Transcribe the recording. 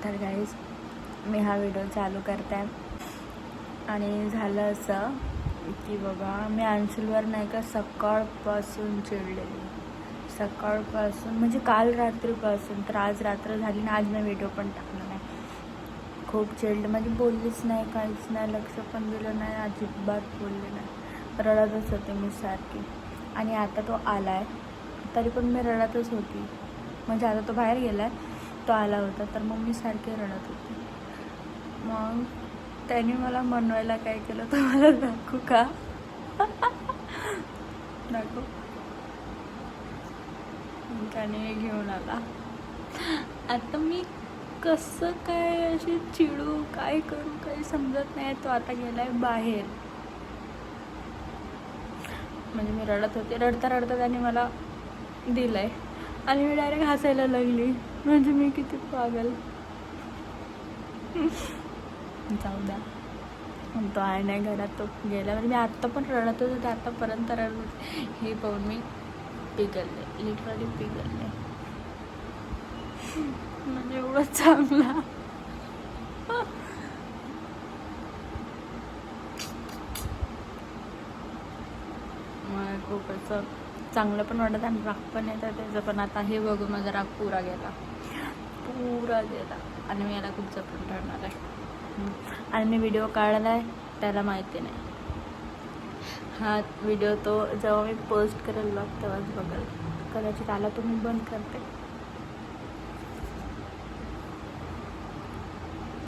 तर गाईज मी हा व्हिडिओ चालू करते आहे आणि झालं असं की बाबा मी अंशुलवर नाही का सकाळपासून चिडलेली, सकाळपासून म्हणजे काल रात्रीपासून तर आज रात्र झाली ना, आज मी व्हिडिओ पण टाकला नाही. खूप चिडले, म्हणजे बोललीच नाही, काहीच नाही, लक्ष पण दिलं नाही, अजिबात बोलले नाही, रडतच होते मी सारखी. आणि आता तो आला आहे तरी पण मी रडतच होती, म्हणजे आता तो बाहेर गेला आहे, तो आला होता तर मग मी सारखी रडत होती. मग त्याने मला मनवायला काय केलं तर मला दाखवू का? दाखव. त्याने घेऊन आला. आता मी कसं काय अशी चिडू, काय करू, काही समजत नाही. तो आता गेलाय बाहेर. म्हणजे मी रडत होते, रडता रडता त्याने मला दिलंय आणि मी डायरेक्ट हसायला लागली, म्हणजे मी किती पागल. जाऊ द्या, तो आहे नाही घरात, तो गेला. म्हणजे मी आत्ता पण रडत होते, आत्तापर्यंत रडत होते. हे पाहून मी पिघलले, लिटरली पिघलले. म्हणजे एवढं चांगला. मला खूप असं चांगलं पण वाटत आणि राग पण येतं त्याचं. पण आता हे बघून माझा राग पुरा गेला आणि मी याला खूप जपून ठेवणार आहे. आणि मी व्हिडिओ काढला आहे त्याला माहिती नाही. हा व्हिडिओ तो जेव्हा मी पोस्ट करेल ब्लॉग तेव्हाच बघेल. कदाचित आला तो मी बंद करते.